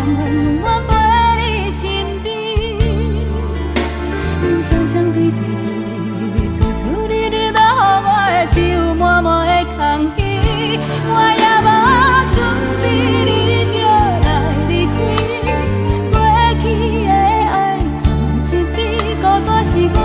嘛永远陪你身边。人双双对对甜甜蜜蜜，处处日日都予我的，只有满满的空虚。我也无准备你就来离开，过去的爱放一边，孤单是我。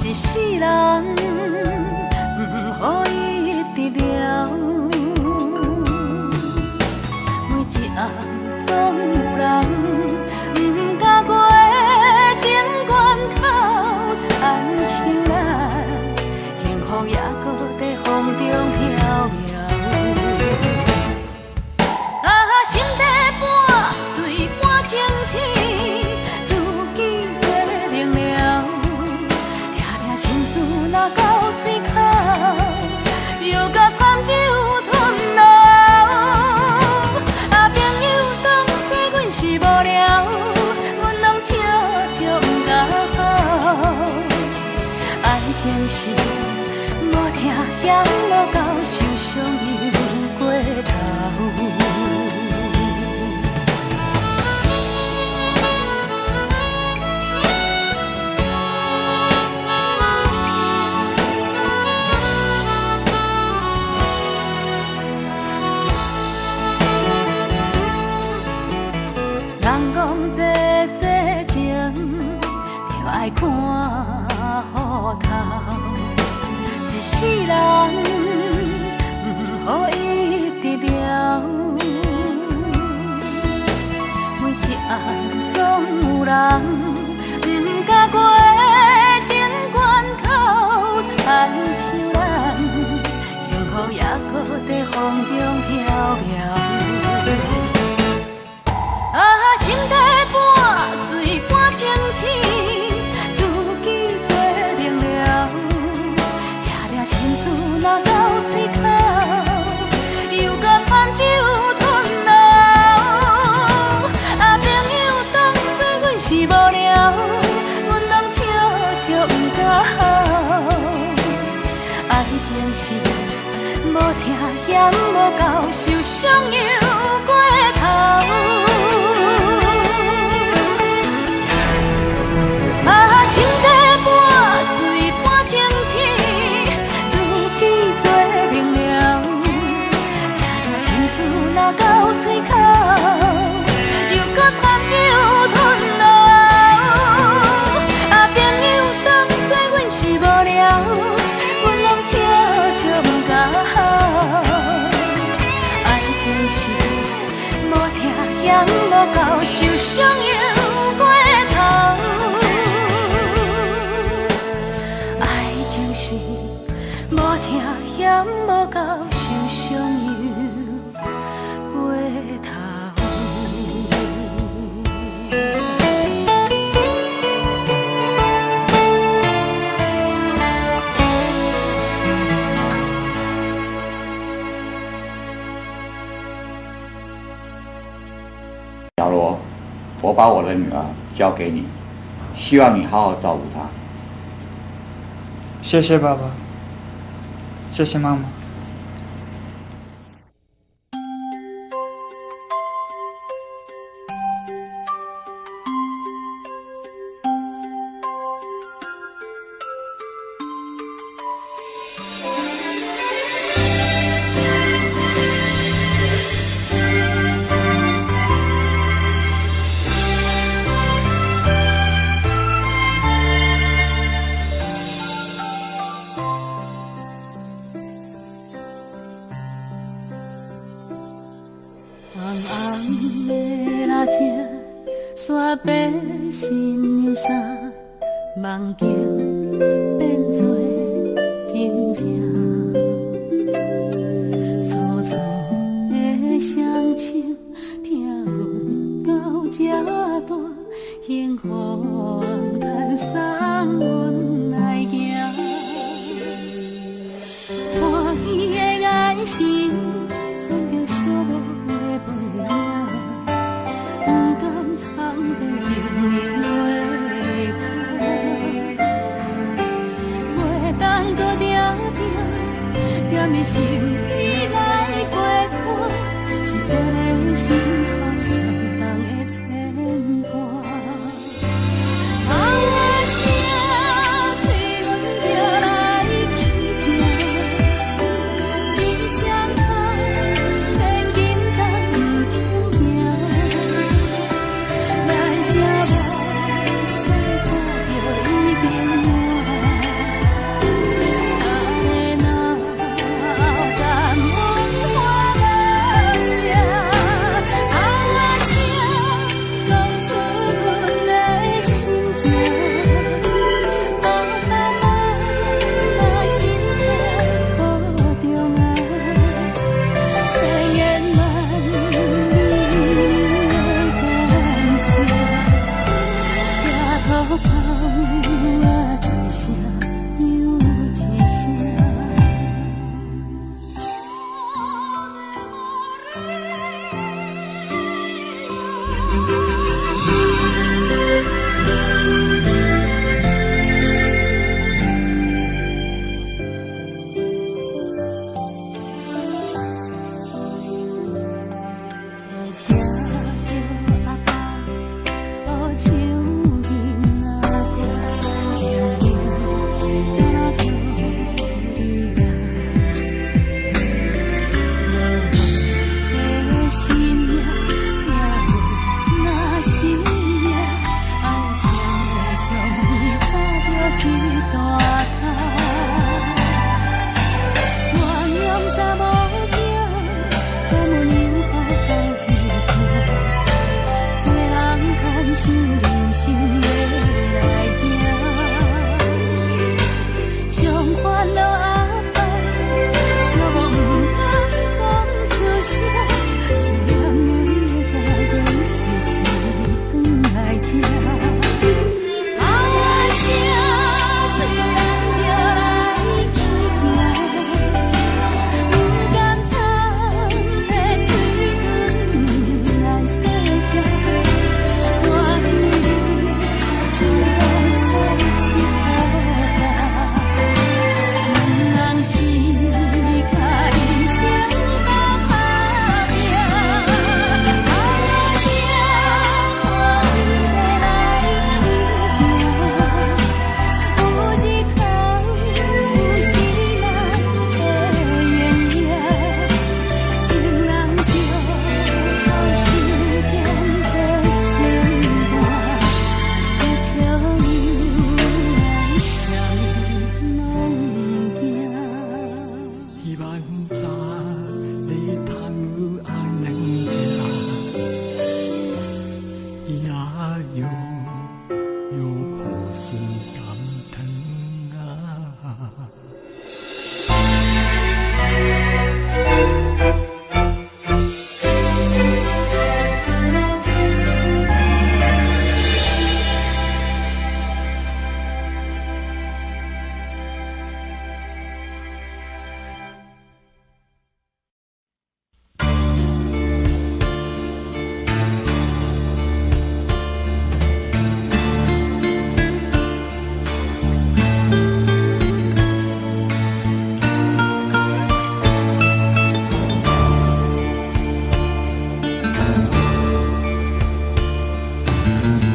一世人，予伊治疗。每一暗总有人，不敢过世人不予伊得了。每一暗总有人不敢过情关口，亲像咱幸福也搁在风中飘飘。啊，心底半水半清醒，自己做明了，抓抓心事若到嘴口，又搁参酒吞落。啊，朋友当作阮是无聊，阮拢笑笑不敢好。爱情是无听嫌无够，受伤又过头。啊，心底半水半清醒，自己做明了，抓抓心事若到嘴口，又搁参酒吞落。啊，朋友当作阮是无聊，阮拢笑笑不敢好。爱情是无听嫌无够，受伤又过头。情是无听嫌无够，受伤又过头。小罗，我把我的女儿交给你，希望你好好照顾她。谢谢爸爸，谢谢妈妈。煞白新娘衫，梦境变作真正。粗粗的乡亲，听阮到这大，幸福叹送阮来行。欢喜的眼神，藏着寂寞的背影。踮的心意来陪伴，是在个心头相同的牵挂。啊，我声催阮拼来去行，一双脚千斤重不轻行，咱写无使早就已经满。啊，沙，你贪爱人家，呀哟哟破心甘疼啊。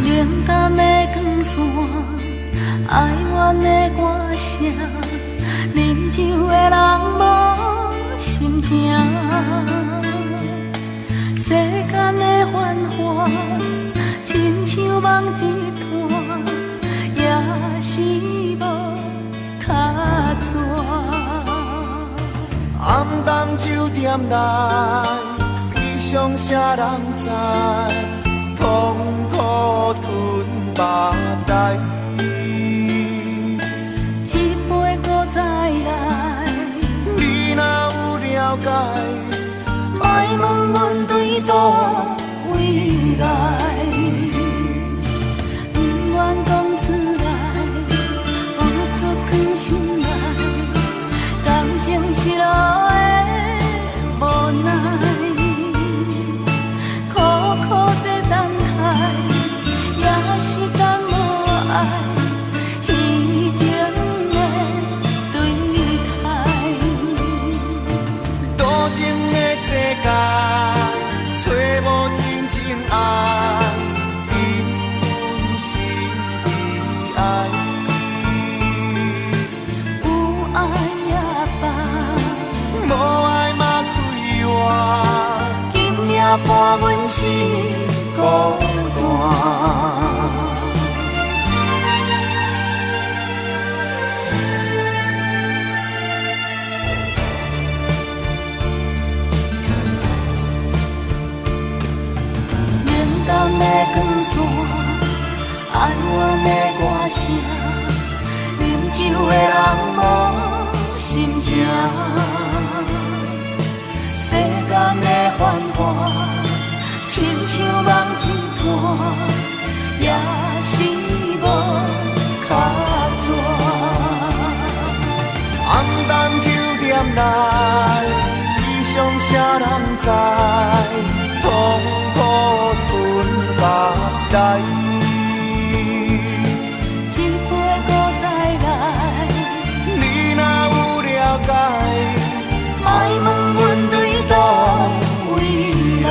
冷淡的光线，哀怨的歌声，饮酒的人无心情。世间的繁华，亲像梦一团，也是无卡纸。暗淡酒店内，悲伤啥人知？痛苦吞目袋，一杯搁再来，你若有了解，莫问阮对倒位来。不愿讲出来，有足藏心内，感情失落的无奈。苦苦在等待，也是等无爱，虚情的对待。多情的世界，找无真正爱，因阮心已爱。有爱也罢，无爱嘛开活，今夜伴阮是孤单。冷淡的光线，哀怨的歌声，饮酒的人无心情。世间的繁华，亲像梦一团，也是无卡纸。暗淡酒店内，悲伤啥人知？痛苦吞目袋，一杯搁再来，你若有了解，莫问阮对倒位来。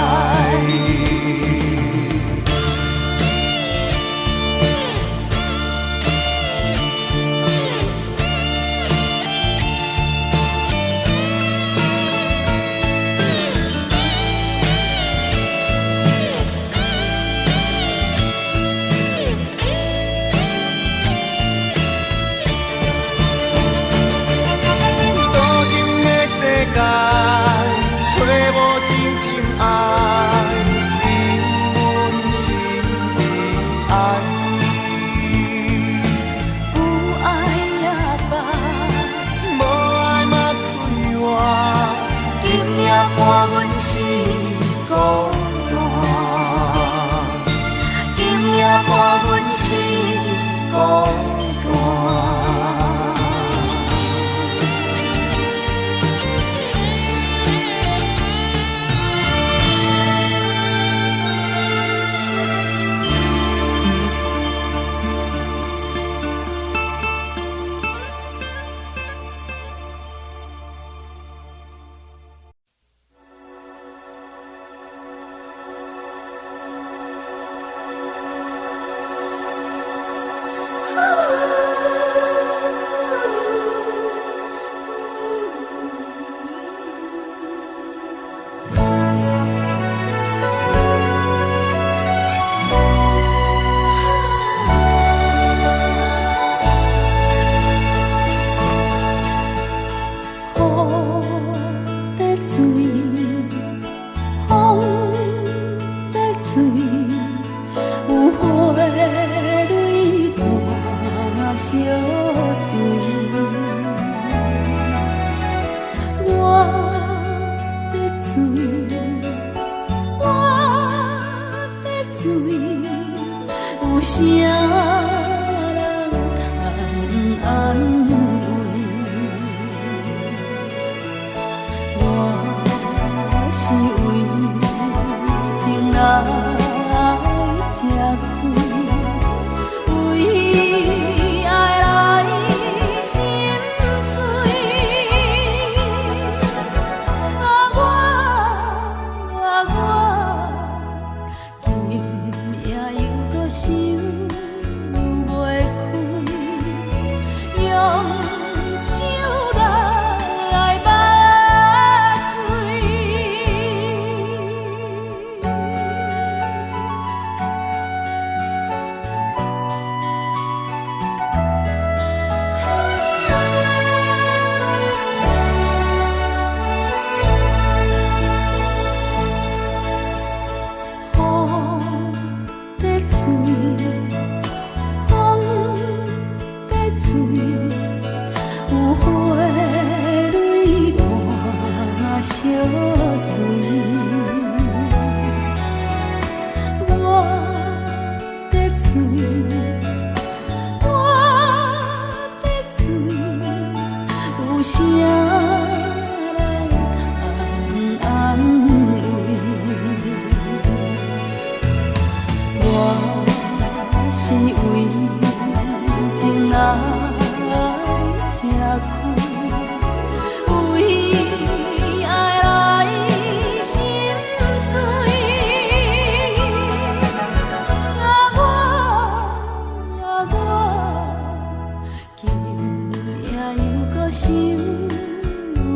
是为情来吃亏，为爱来心碎。今夜又搁想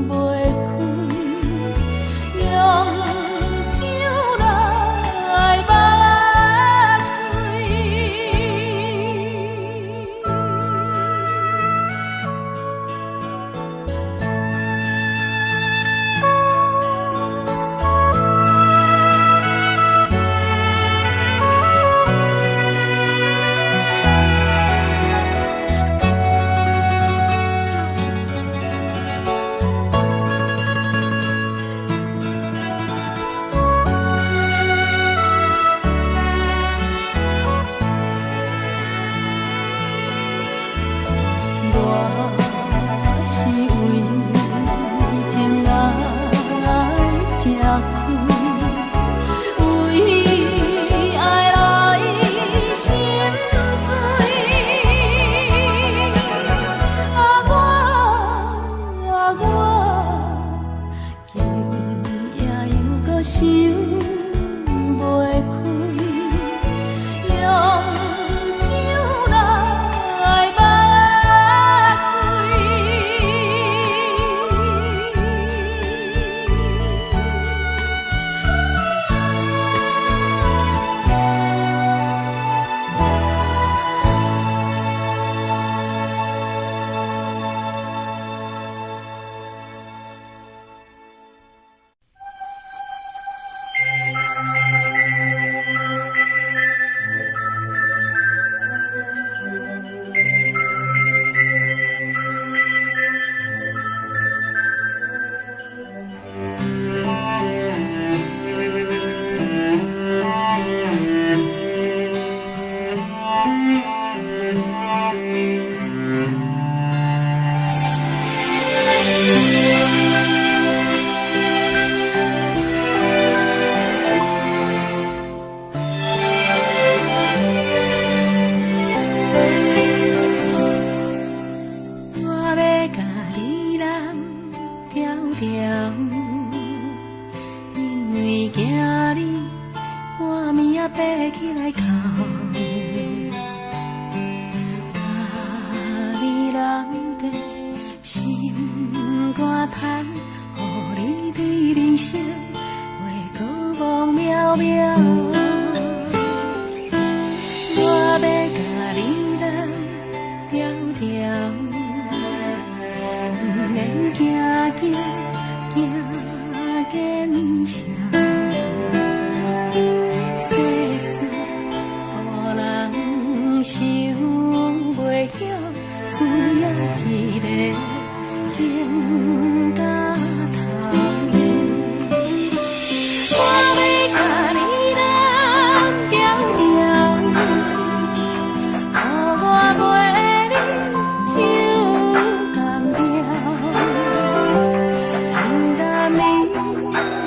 袂开，用手来目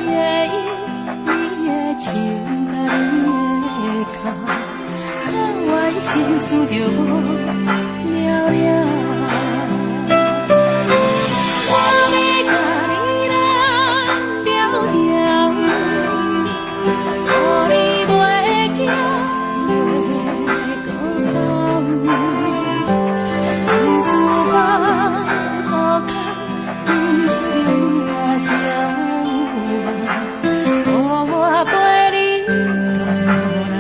也甲你的脚，靠我心思着无了了。我要甲你人条条，互你袂惊袂孤单。往事放好看，一生啊照望，互我陪你到难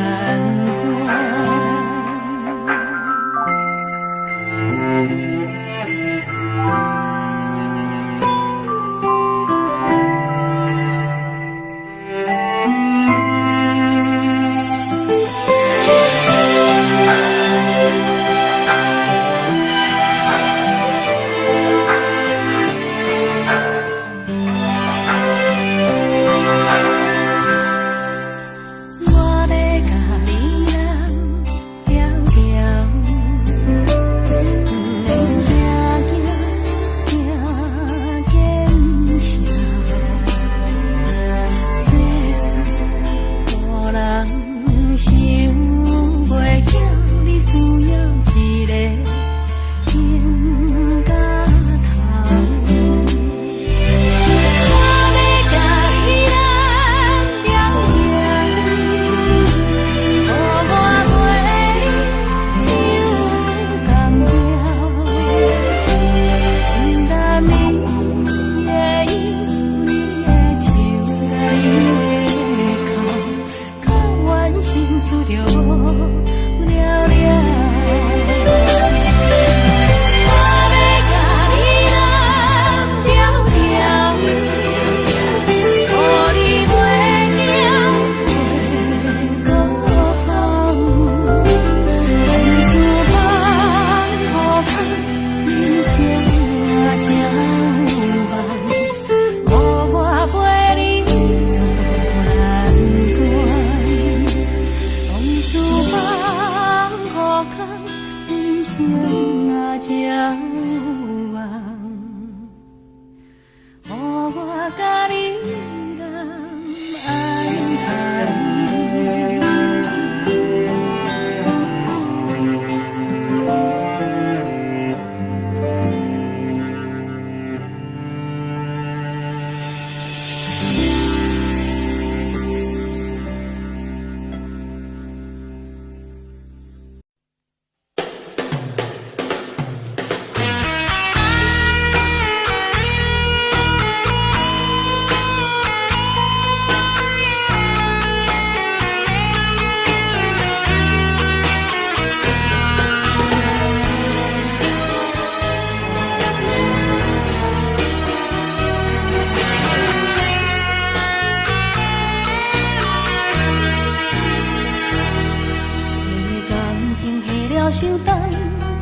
伤重，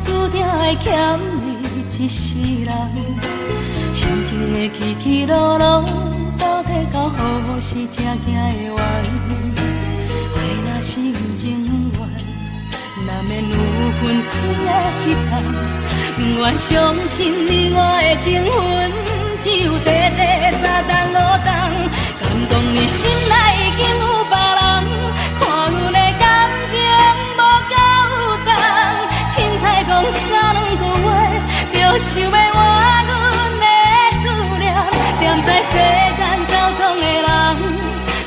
注定会欠你一世人。心情的起起落落，到底到何时才行会完？爱若心情愿，难免有分开的一天。不愿相信你我的情分，只有短短3冬5冬。敢讲你心内已经有别人，看阮的感情无够重。凊彩讲3、2个月，就想要换阮的思念。踮在世间走总的人，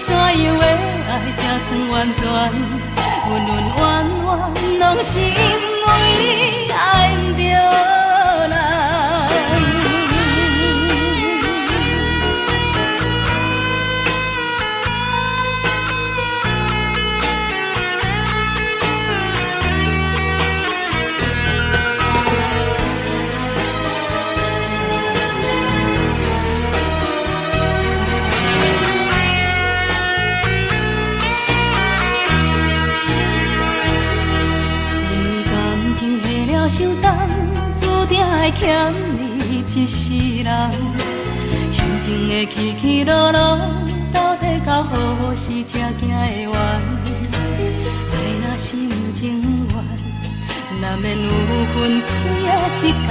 怎样的爱才算完全？恩恩怨怨，拢是因为爱不着人。伤重，注定会欠你一世人。心情的起起落落，到底到何时才行会完？爱若心情愿，难免有分开的一天。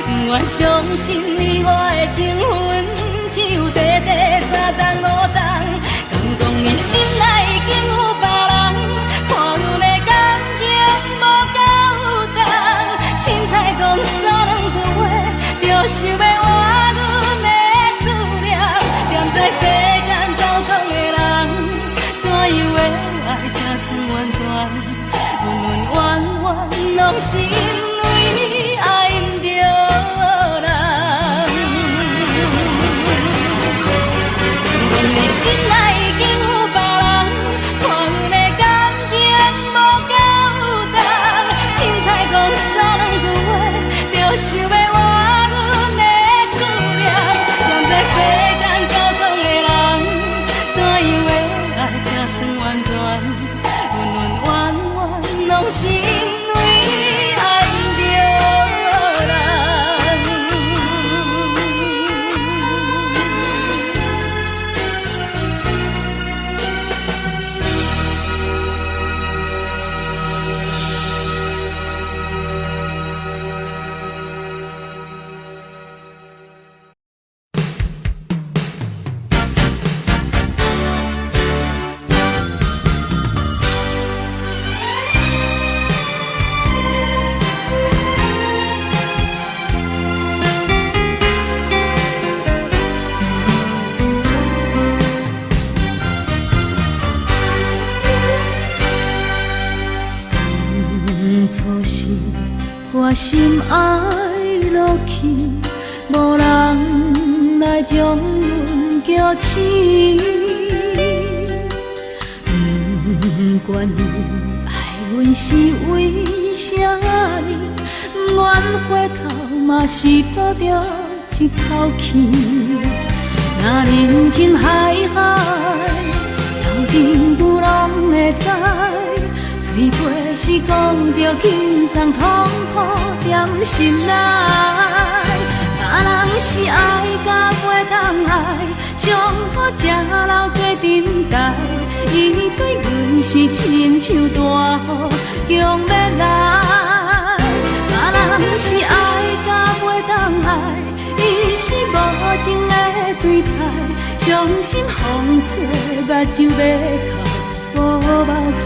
不愿相信你我的情分，只有短短3冬5冬。敢讲你心内想要活阮的思念，踮在世间走总的人，怎样的爱才算完全？恩恩怨怨拢是因为爱毋着人。阮的心内已经有别人，看阮的感情无够重，凊彩讲三两句话，就想要活阮的思念。踮在世间走总的人，怎样的爱才算完全？恩恩怨怨拢是因为爱毋着人。初时我心爱落去，无人来将阮叫醒。不管你爱阮是为什么，不愿回头嘛是抱着一口气。若人情海海，头顶牛拢会知。嘴皮是讲着轻松痛苦踮心内，若人是爱甲袂当爱，上好吃老做阵台。伊对阮是亲像大雨强要来，若人是爱甲袂当爱，伊是无情的对待，伤心风吹目睭要哭无目屎。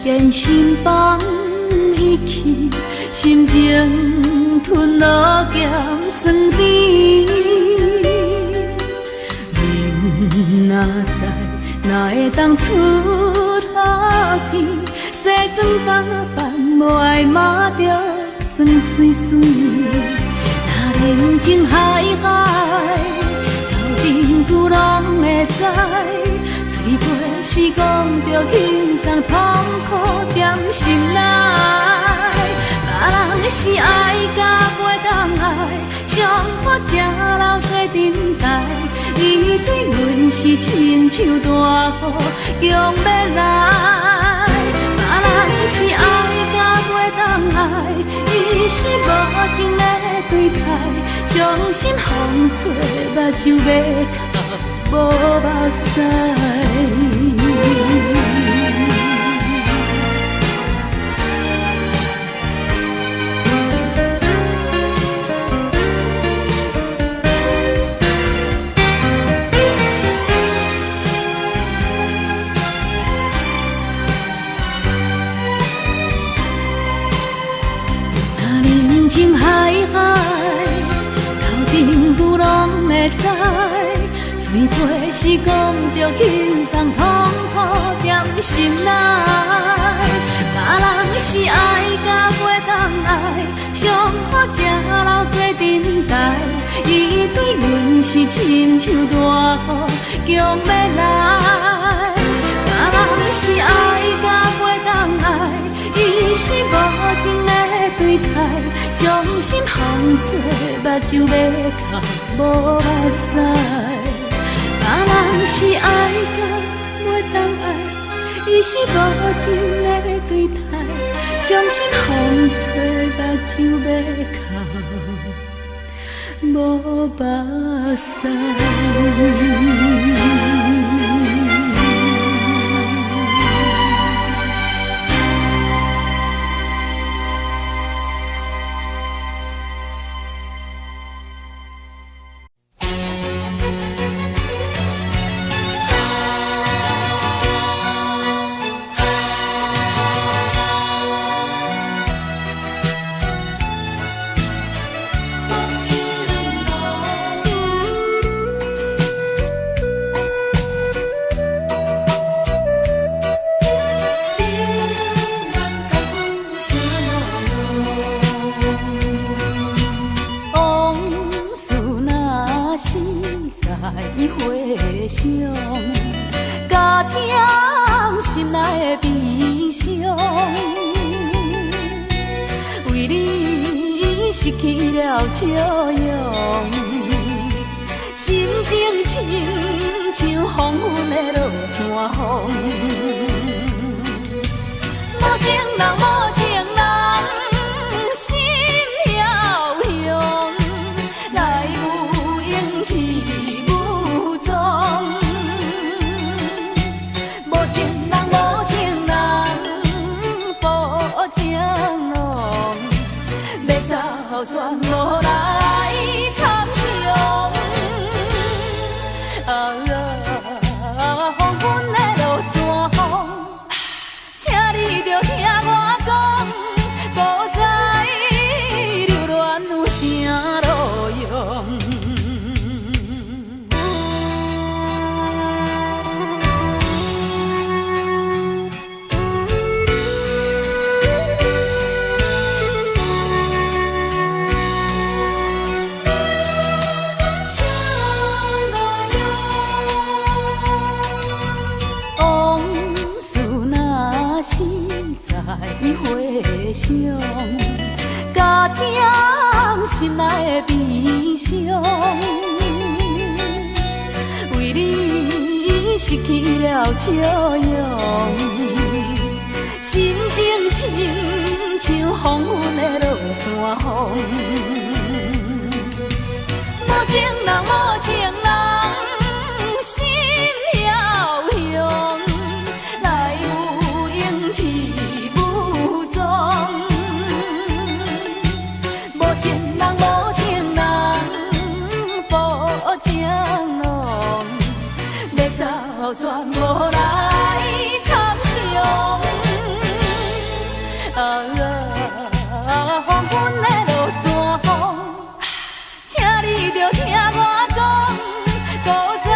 坚心放伊去，心情吞落咸酸甜。明若知，哪会当出下去？西装打扮无爱抹着妆水水。若人情海海，头顶牛拢会知。嘴皮是讲着轻松痛苦踮心内，若人是爱甲袂当爱，上好吃老做阵台。伊对阮是亲像大雨强要来，若人是爱甲袂当爱，伊是无情的对待，伤心风吹目睭要哭无目屎。人情海海，头顶牛拢会知。嘴皮是讲着轻松痛苦踮心内，若人是爱甲袂当爱，上好吃老做阵台。伊对阮是亲像大雨强要来，若人是爱甲袂当爱，伊是无情的对待，伤心风吹目睭要哭无目屎。若人是爱甲袂当爱，伊是无情的对待，伤心风吹目睭要哭无目屎。回想，加添心内的悲伤。为你失去了笑容，心情亲像黄昏的落山风。无情人，无情人，心飘扬，来有影去无踪。无情人，无情人，不情浓，要走全无来插上。黄昏的落山风，请你着听我讲，不知流恋有啥路用。回想，加添心内的悲伤。为你失去了笑容，心情亲像黄昏的落山风。无情人，无情人，心飘扬，来有影去无踪。无情人，无情人，不情浓，要走全无来插上。黄昏的落山风，请你着听我讲，不知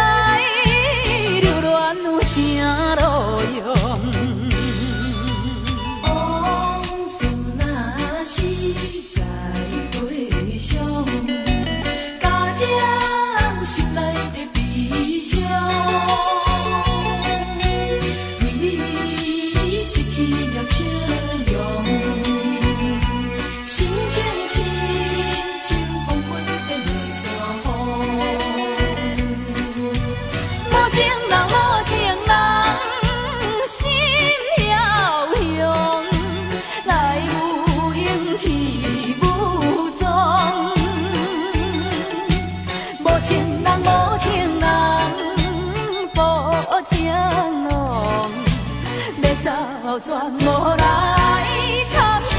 流恋有啥路用。往事若是再回想，加添心内的悲伤。为你失去了笑容，心情亲像黄昏的落山风。无情人，无情人，心飘扬，来有影去无踪。无情人，无情人，不情浓，要走全无来插上。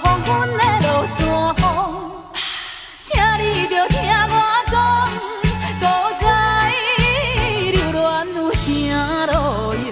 黄昏的落山风，请你着听我讲，不知流恋有啥路用。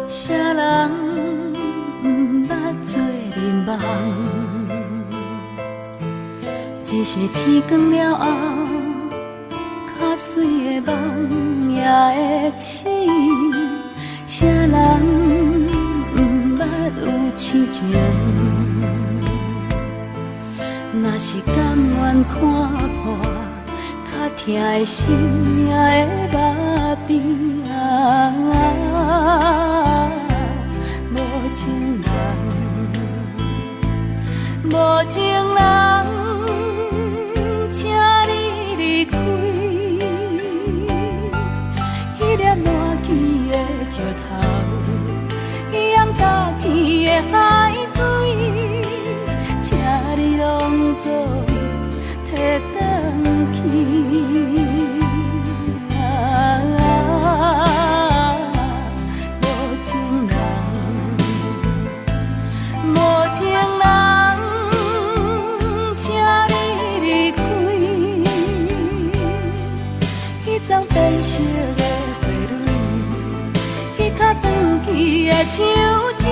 啥人不捌做眠梦？只是天光了后，较水的梦也会醒。啥人不捌有痴情？若是甘愿看破，较痛的心也会抹边无情人，无情人，请你离开。迄粒烂去的石头，淹大去的海水，请你拢总摕转去。无情人，无情色的花蕊，彼较长去的手指，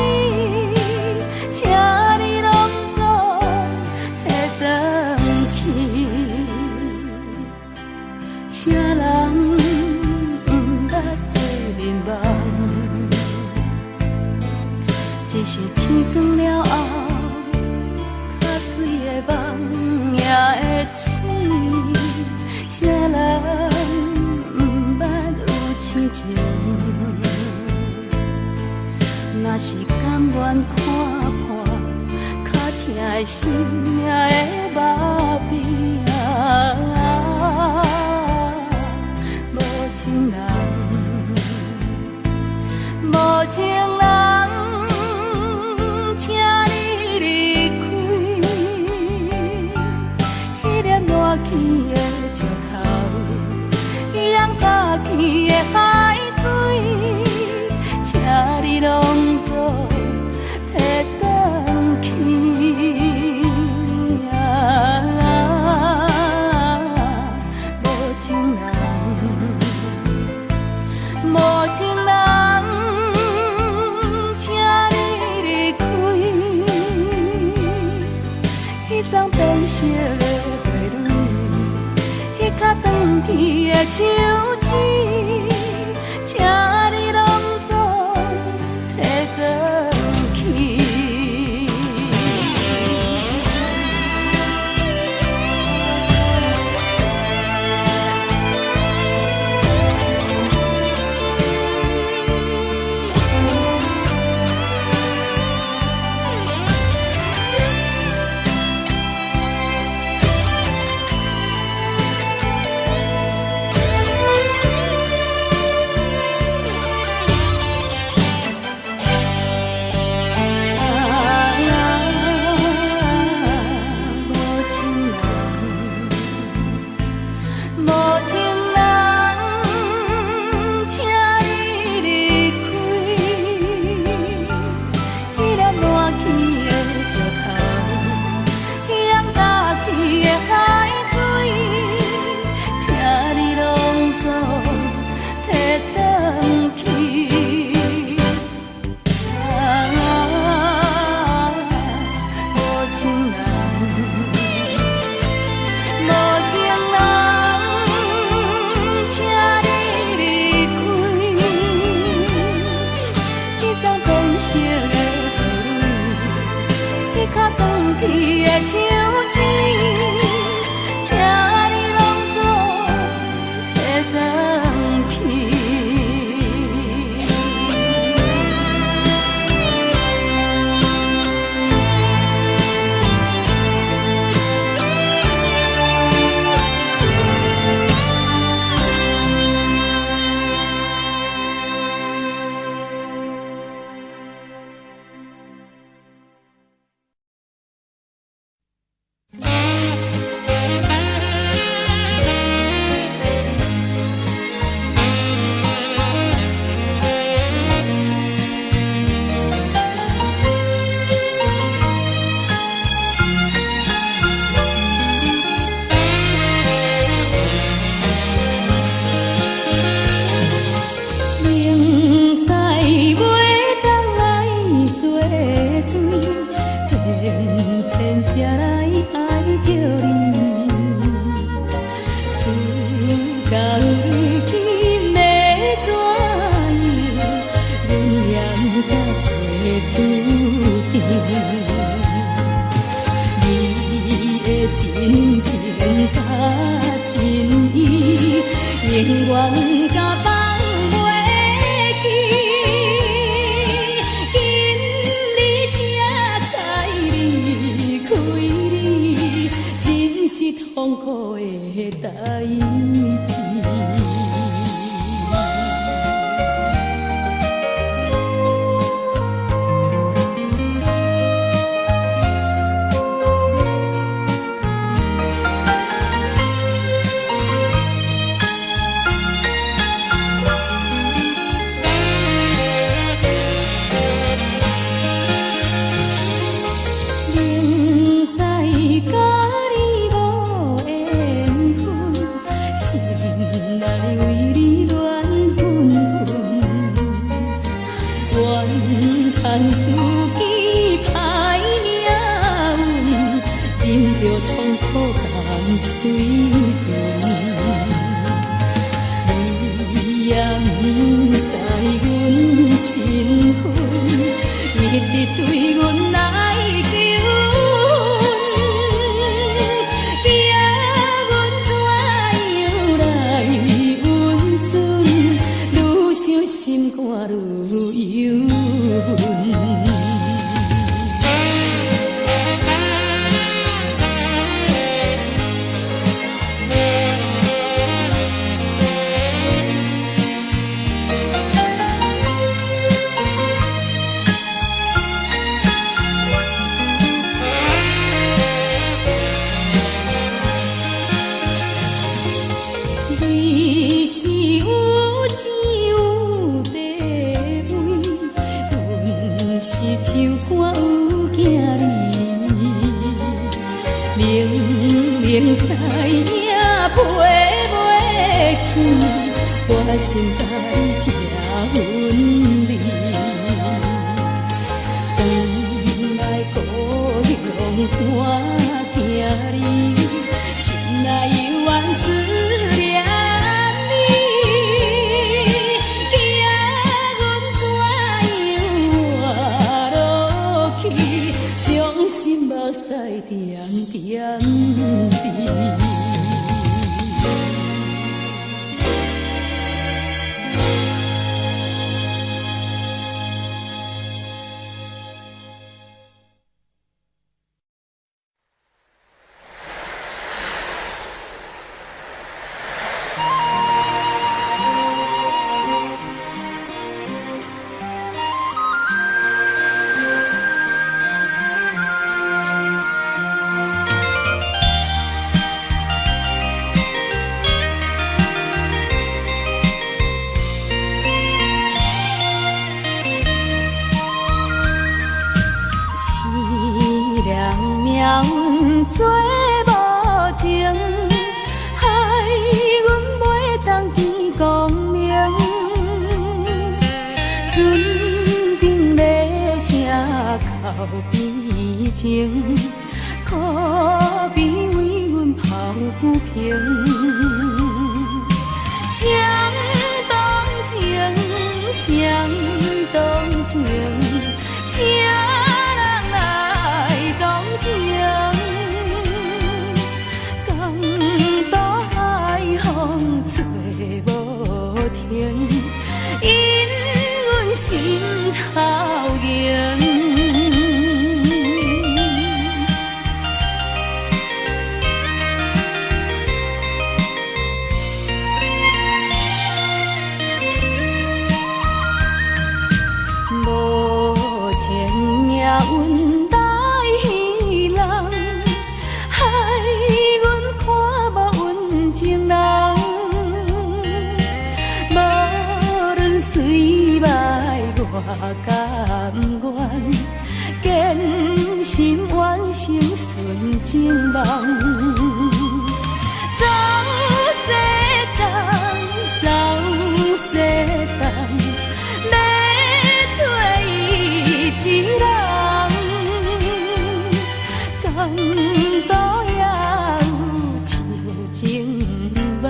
请你拢总摕转去。啥人不捌做眠梦？只是天光了后，较水的梦也会醒。啥人不捌有痴情？若是甘愿看破，较疼的生命的毛病啊！无情人，无情人，请你离开。迄粒热气的石头，迄样大气的海水，请你拢总摕转去。无情人，无情人，请你离开。迄丛变色的花蕊，迄较长去的手指，请你拢总摕转去。较长去的手指，请你拢总摕转去。痛苦甘嘴唇。你也不知阮身份，一直对阮来求阮，惊阮怎样来温存，愈想心肝愈忧闷。你是有钱有地位，阮是唱歌有囝儿，明明知影陪袂去，我心内疼阮你。回来故乡看囝儿，心内犹原思。心目屎点点滴。做无情，害阮袂当见光明。船顶咧声哭边情，苦悲为阮抱不平。相同情，相同情，啥人来同情？吹无停，因阮心头凝。无情也阮大戏人，害阮看无温情人。虽歹我甘愿，坚心完成纯情梦。走世间，走世间，要找伊一人，感动也有像情梦。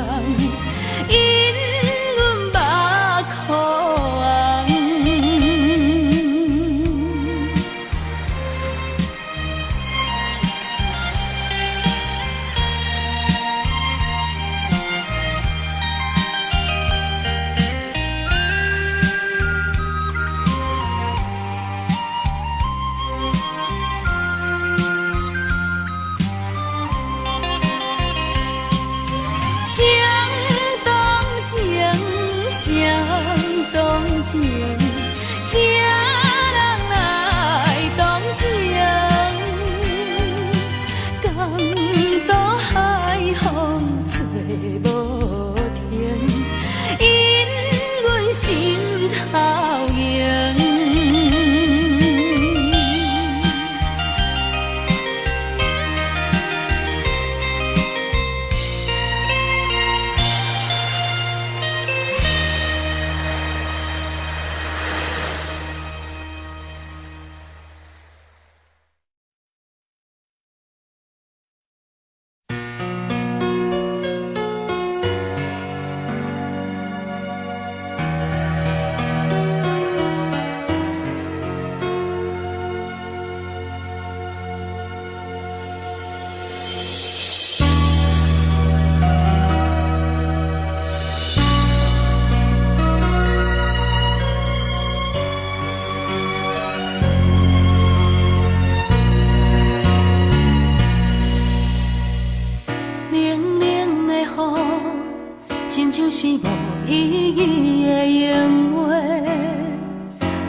是无意义的言话，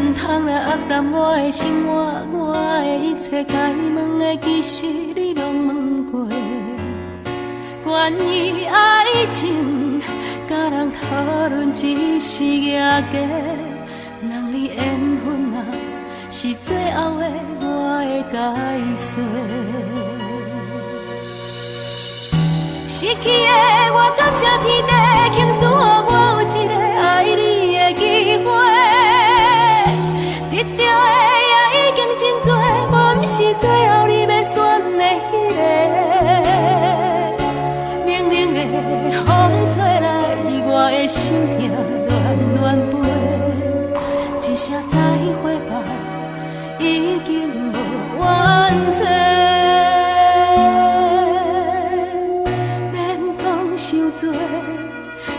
唔通来恶淡我的生活，我的一切该问的，其实你拢问过。关于爱情，甲人讨论只是野价，人离缘分啊，是最后的我的解释。失去的我感谢天地，倾诉予我有一个爱你的机会。得到的也已经真多，我不是最后你要选的迄个。冷冷的风吹来，我的心痛乱乱飞。一声再会吧，已经无完整。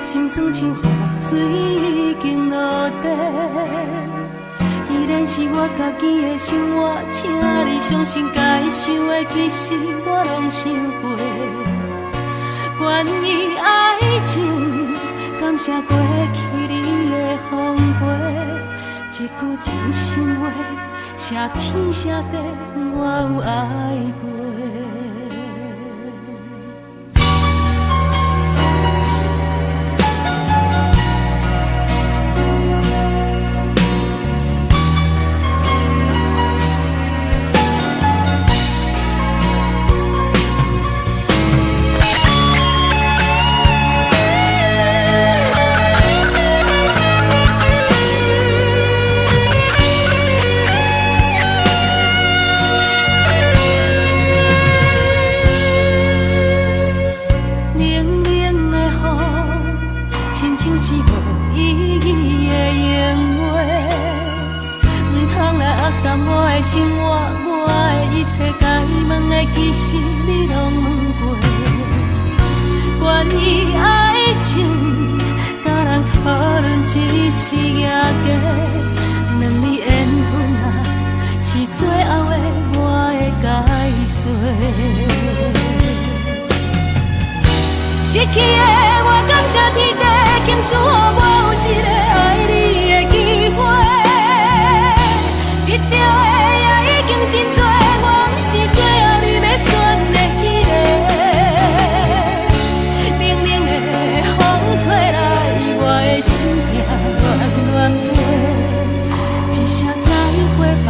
心酸像雨水已经落地，依然是我家己的生活，请你相信该想的其实我拢想过。关于爱情，感谢过去你的奉陪，一句真心话，谢天谢地，我有爱过。生活，我的一切该问的，其实你拢问过。关于爱情，甲人讨论只是野价，两离缘分啊，是最后的我的解释。失去的我感谢天地，倾诉予我有一个爱你的机会。得到的也已经真多，我不是最后你要选的迄个。冷冷的风吹来，我的心痛乱乱飞。一声再会吧，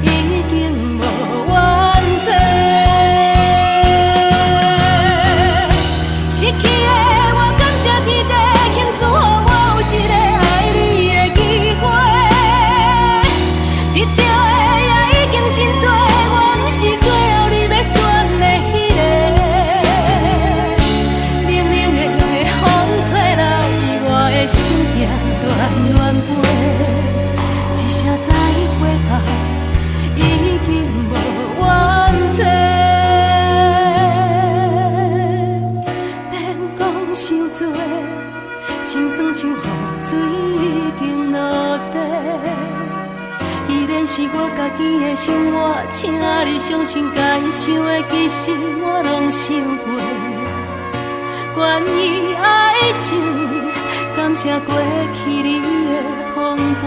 已经无完整。失去的我感谢天地，倾诉予我有一个爱你的机会。得到的也已经真多，我不是最后你要选的迄个。冷冷的风吹来，我的心痛乱乱飞。一声再会吧，已经无完整。免讲伤多，心酸像雨水已经落地。依然是我家己的生活，请你相信该想的其实我拢想过。关于爱情，感谢过去你的奉陪，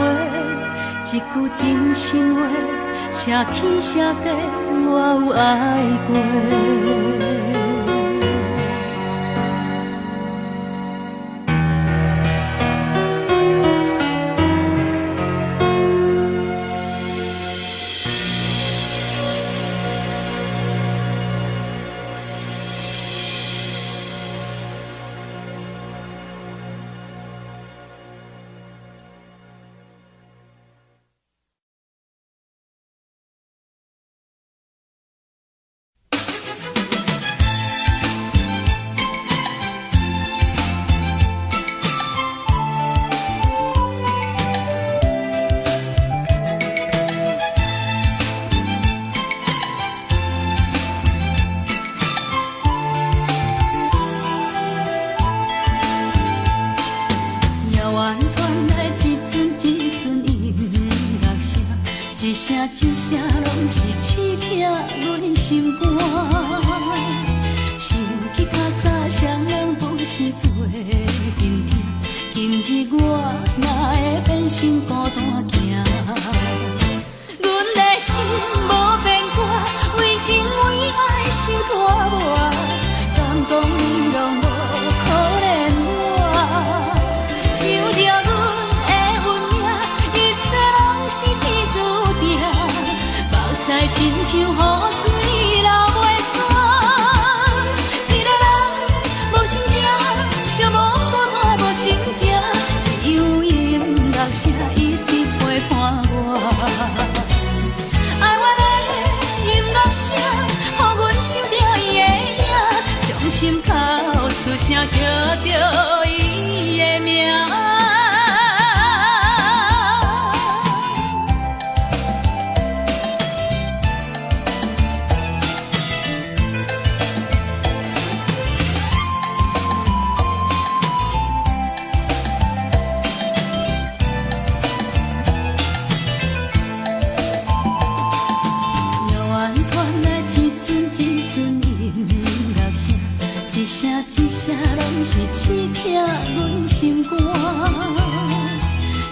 一句真心话，谢天谢地，我有爱过。一声拢是刺痛阮心肝，想起较早双人不是做阵日我哪会变成孤单行？阮的心无变卦，为情为爱受拖磨，敢讲你拢无可怜我？想着阮的运命，一切拢是天注定，目屎亲像雨水流袂散。一个人无心情，寂寞孤单无心情，只有音乐声一直陪伴我。爱我的音乐声，予阮想着伊的影，伤心哭出声叫着伊的名。一声一声拢是刺痛阮心肝，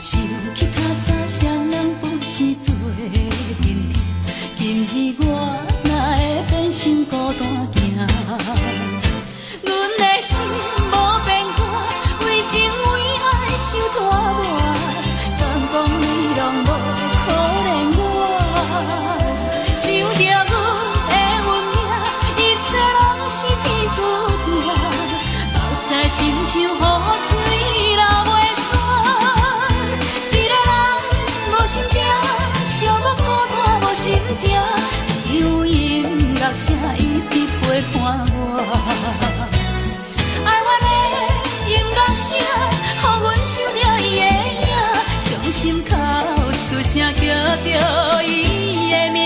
想起较早双人不是做阵阵，今日我哪会变成孤单行？阮的心无变卦，为情为爱受拖磨，敢讲你拢无可怜我？想着阮的运命，一切拢是天注定。亲像雨水流袂散，一个人无心情，寂寞孤单无心情，只有音乐声一直陪伴我。爱我的音乐声，予阮想着伊的影，伤心哭出声叫着伊的名。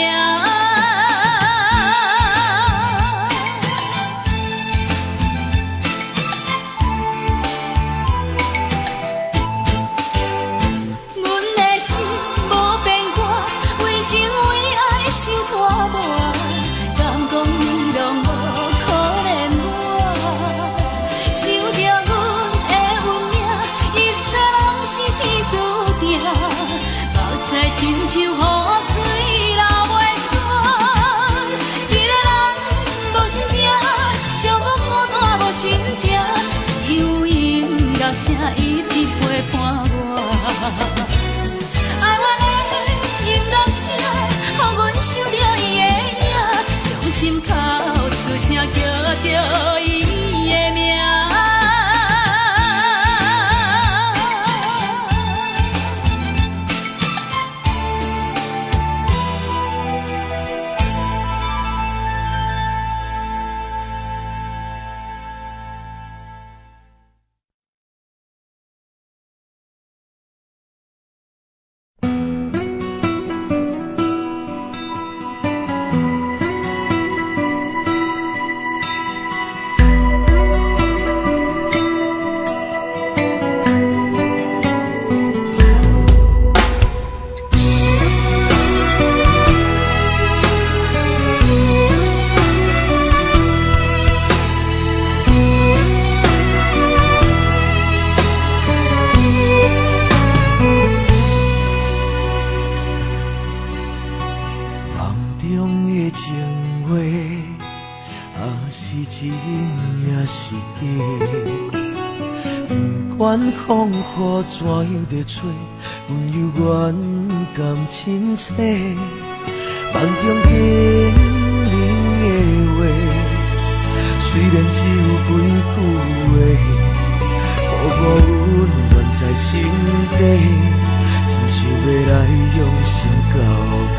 受拖磨，敢讲你拢无可怜我？想着阮的运命，一切拢是天注定，目屎亲像雨水流袂散。一个人无心情，寂寞孤单无心情，只有音乐声一直陪伴我。爱我的音乐声，予阮想着伊的影，伤心哭出声叫着伊的名。管风雨怎样在吹，阮犹原甘亲切。梦中经人的话，虽然只有几句话，糊糊温暖在心底，真想要来用心交陪。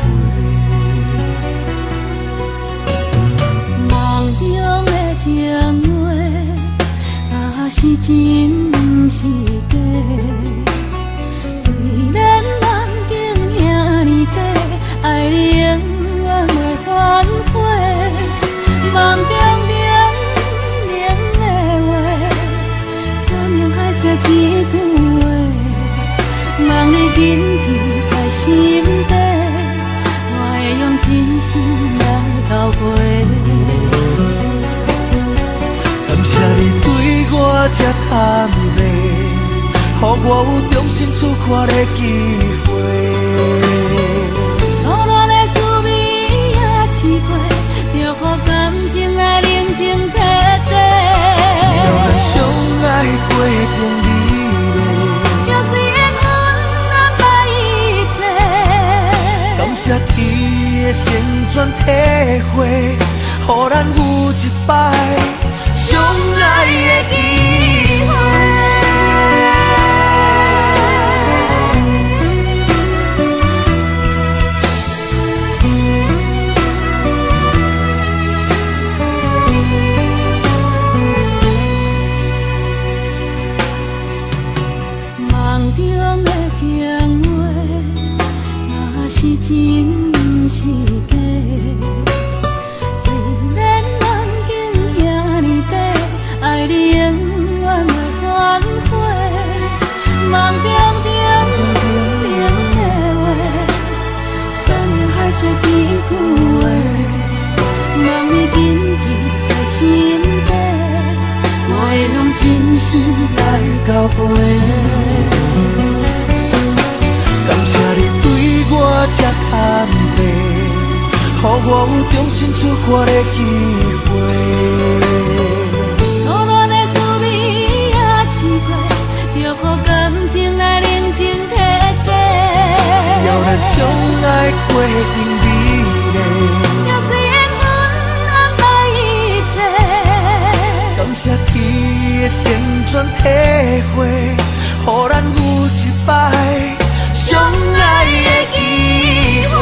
梦中的情话，是真是假？虽然梦境遐尼短，爱你永远袂反悔。梦中冷冷的话，山盟海誓一句话，望你紧记在心底，我会用真心来交陪。感谢你对我这坦白，我有重新出发的机会。初恋的滋味也试过，就予感情来冷静体地。只要咱相爱过程美丽，就算缘分难把一切。感谢天的旋转体会，予咱有一摆相爱的机会。是真是假？虽然梦境遐尼短，爱你永远袂反悔。梦中冷的话，酸的海水一句话，梦已紧记在心底，我会用真心来交陪。感谢你对我这坦白，予我有重新出发的机会。初恋的滋味也试过，就予感情来冷静体地。只要咱相爱过程美丽，就算缘分难把一切。感谢天的旋转体会，予咱有一摆相爱的机会。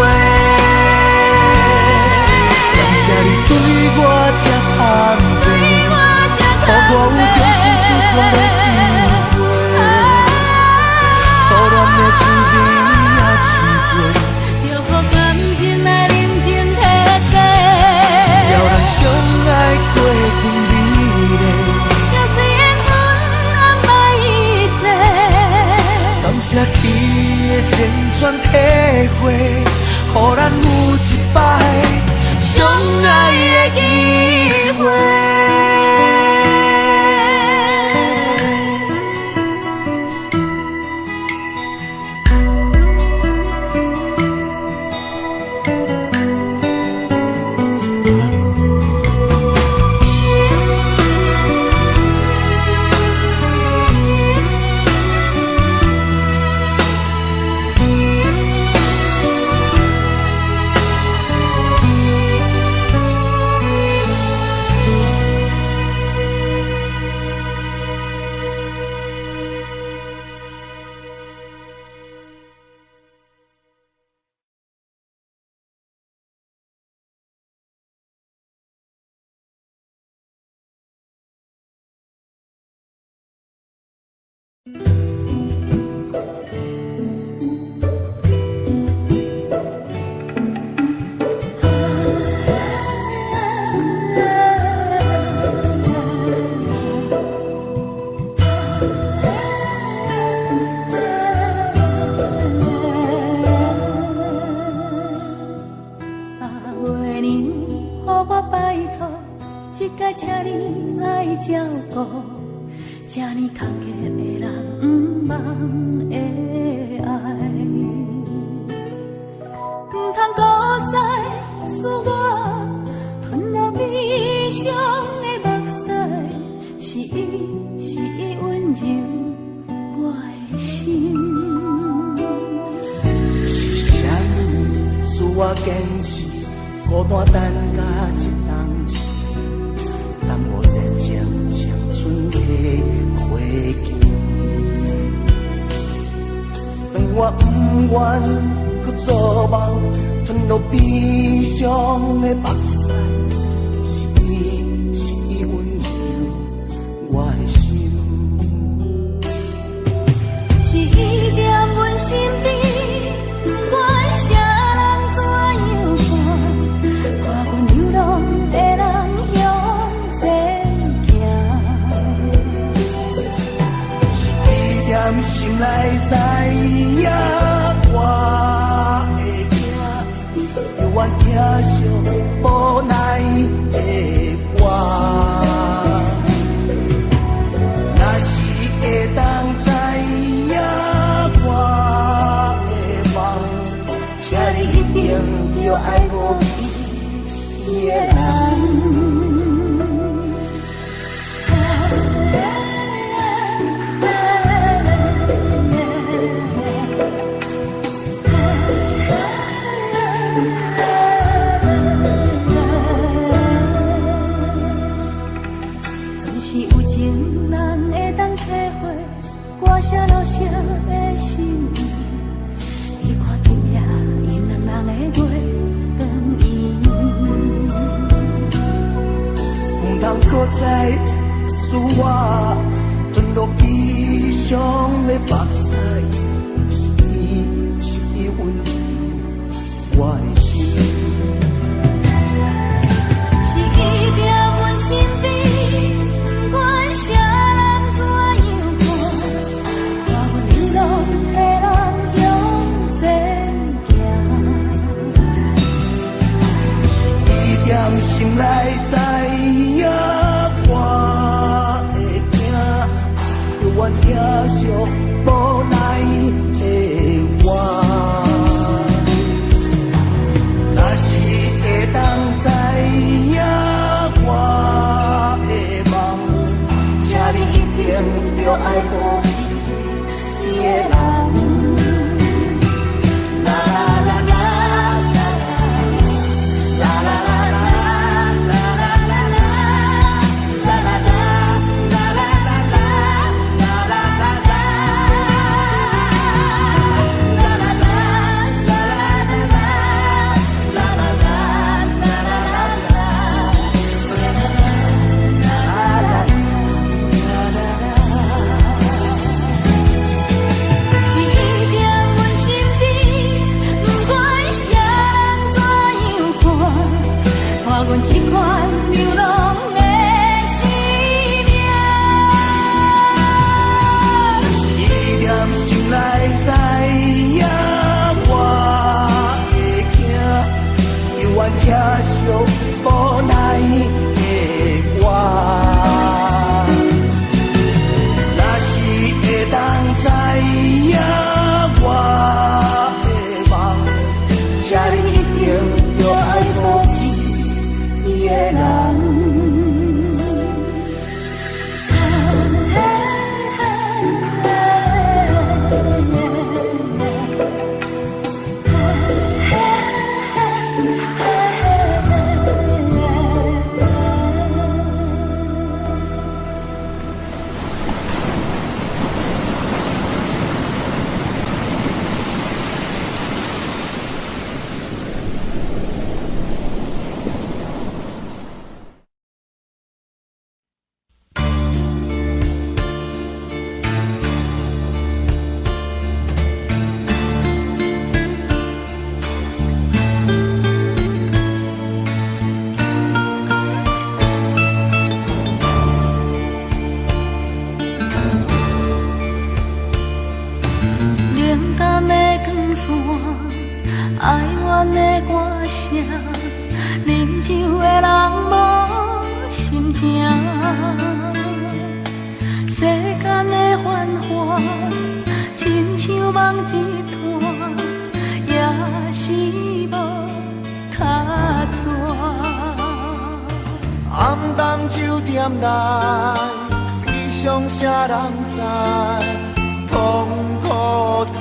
感谢你对我这坦白，予我有重新出发的机会。初恋的滋味也试过，就予感情来冷静体地。只要咱相爱过程美丽，就算缘分难把一切。感谢天的旋转体会，予咱有一摆相爱的机会。照顾，这呢坎坷的人不茫的爱，不通搁再使我吞落悲伤的目屎，是伊温柔我的心。是啥物使我坚持，孤单等甲一当时？淡薄热渐渐剩下花期，当我不愿搁做梦，吞落悲伤的目屎，是伊温柔我的心，是伊在阮身边，不管啥人怎样看，看阮流浪的人。心内知影我会惊，犹原疼惜无奈总是有情人会当体会歌声落色的心意。你看今夜因两人的月光圆，唔通搁再使我遁落悲伤的目屎，是温柔我的心。是伊在阮身边。管啥人怎样看，我阮流浪的人向前行。是伊踮心内知影我会惊，犹原疼惜无奈的我。若是会当知影我的梦。你一定着爱保庇你的人。啦啦啦啦啦啦啦啦啦啦啦啦阮这款流浪的生命，是伊踮心内知影我会惊，犹原疼惜无奈的我。若是会当知影我的梦，这你一定着爱保庇你的人。哀怨的歌声，啉酒的人无心情。世间的繁华，亲像梦一团，也是无他纸。暗淡酒店内，悲伤啥人知？痛苦吞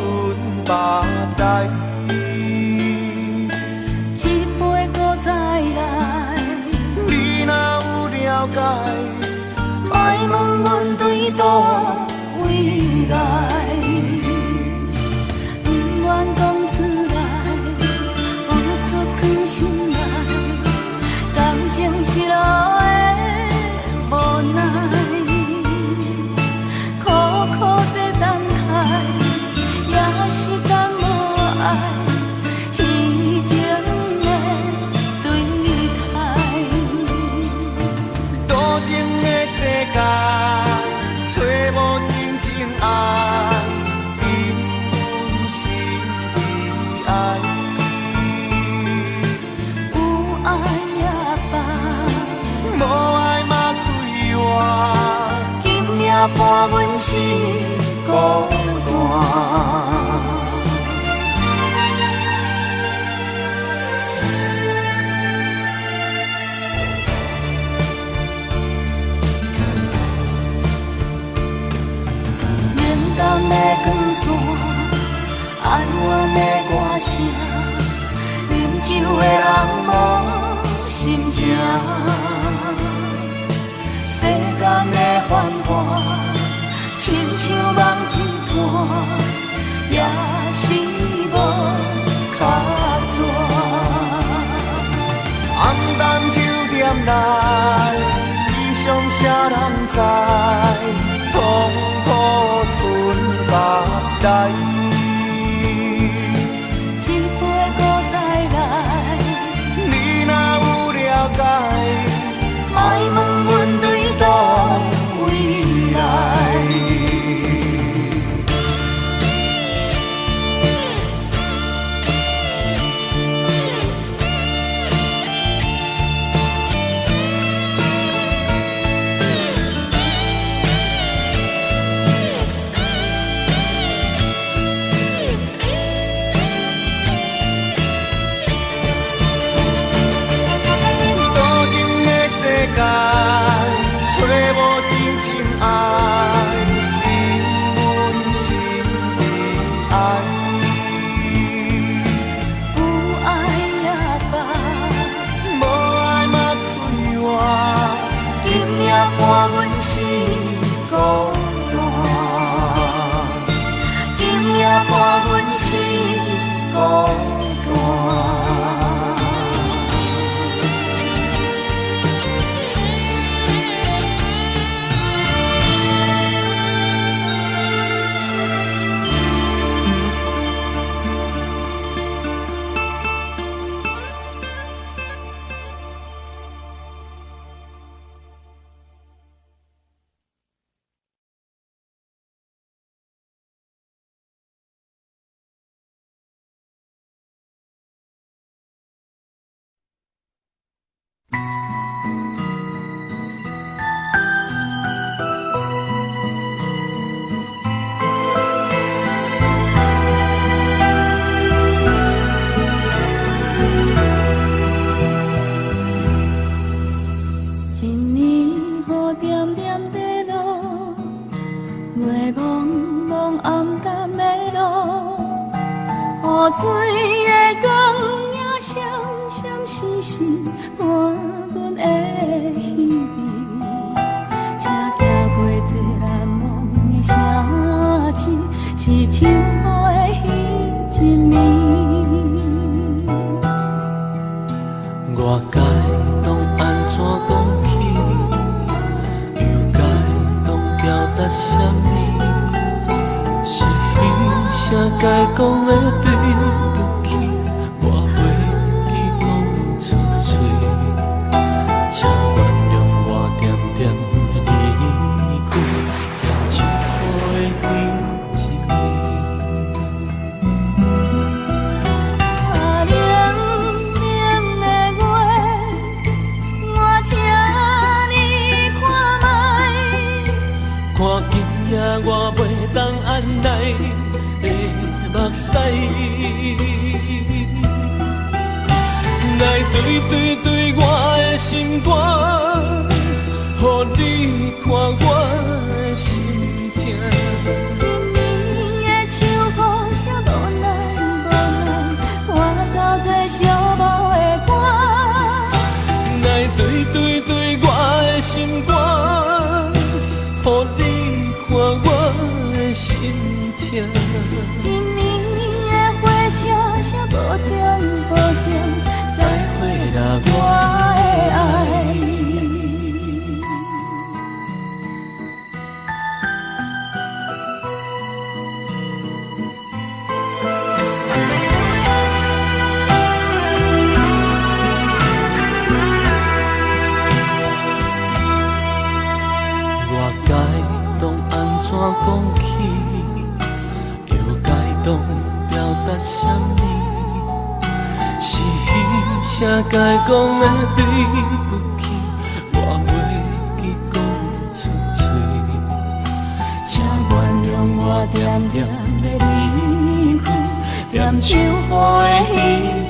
腹内。一杯搁再来，你若有了解，莫问阮对倒位来，不愿讲出来，有作藏心内，感情失落的无奈，苦苦在等待，也是甘无爱。找无真正爱，因阮心已爱。有爱也罢，无爱嘛开活，今夜伴阮是孤单。光线，哀怨的歌声，饮酒的人无心情。世间的繁华，亲像梦一段，也是无脚纸。暗淡酒店内，异常啥人知？痛苦吞甲来，一杯搁再来，你若有了解，莫问阮对倒位来。找无真情爱，因阮心里爱。有爱也罢，无爱嘛开活，今夜伴阮是孤单，今夜伴阮是孤单。水的光影闪闪时时伴阮的稀微，车行过这难忘的城市，是唱好的彼一暝。我该当安怎讲起，又该当表达什么？是彼啥该讲的对不起，我袂记讲出嘴，请原谅我点点的离开，连唱好的彼一暝。啊，凉凉的月，我请你看卖，看今夜我袂当按耐的目屎，来对我的心肝，予你看我的心痛。一暝的秋雨啥无奈无奈，我走这寂寞的歌。来对我的心肝，予你看我的心痛。一暝的火车啥无停无停，再会啦我的爱。我该当安怎讲起，又该当表达什么？是彼啥该讲的对不起，我袂记讲出嘴，请原谅我点点的离开，点唱好的彼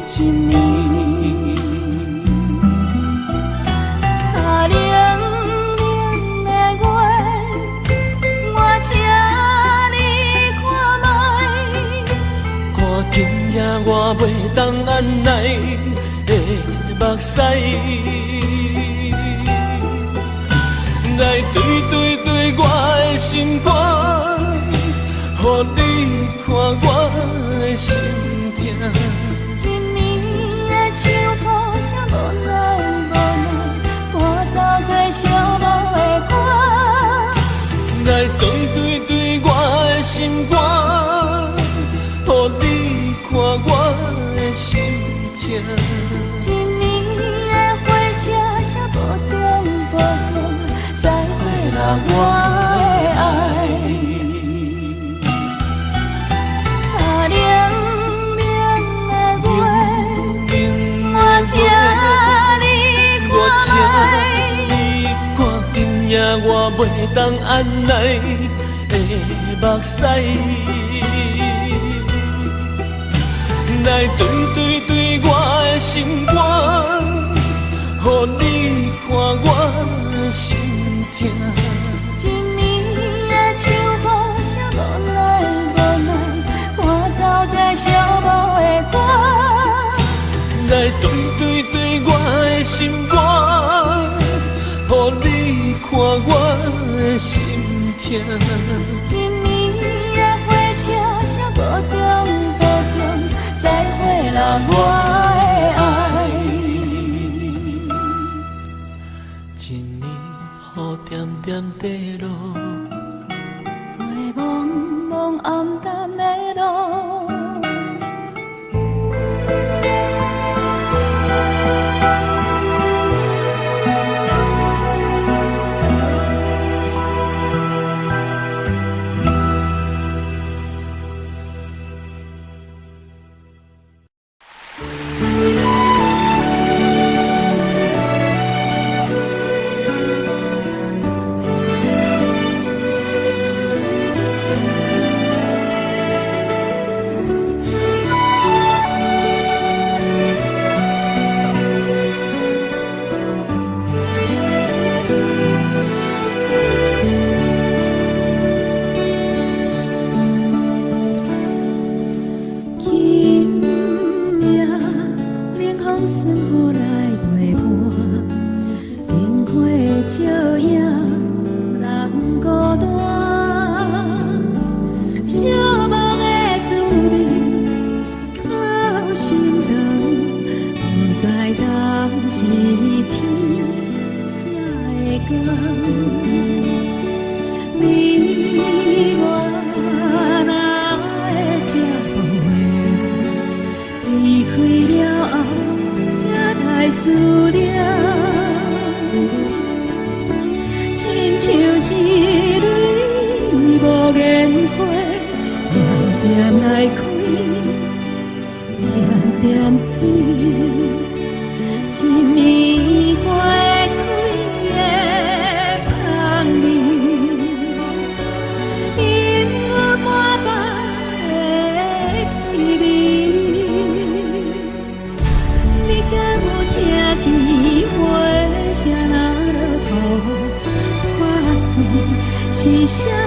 一暝。啊，凉凉的月，我请你看我袂当按捺的目屎，来对我的心肝，予你看我的心痛。一暝的秋雨，啥无奈无奈，我走在寂寞的歌。来对我的心肝，予你看我的心痛。一暝的火车，啥无中无中，再会啦我的爱。啊凉凉的月，我请你看卖。今夜我袂当按捺的目屎，来对我的心肝，予你看我的心痛。一暝的秋雨，啥无奈无奈，我走在寂寞的歌。来对我的心肝，予你看我的心痛。一暝的火车，啥无中无中，再会啦我的爱。一暝雨点点地落，月朦朦暗淡的路。是谁？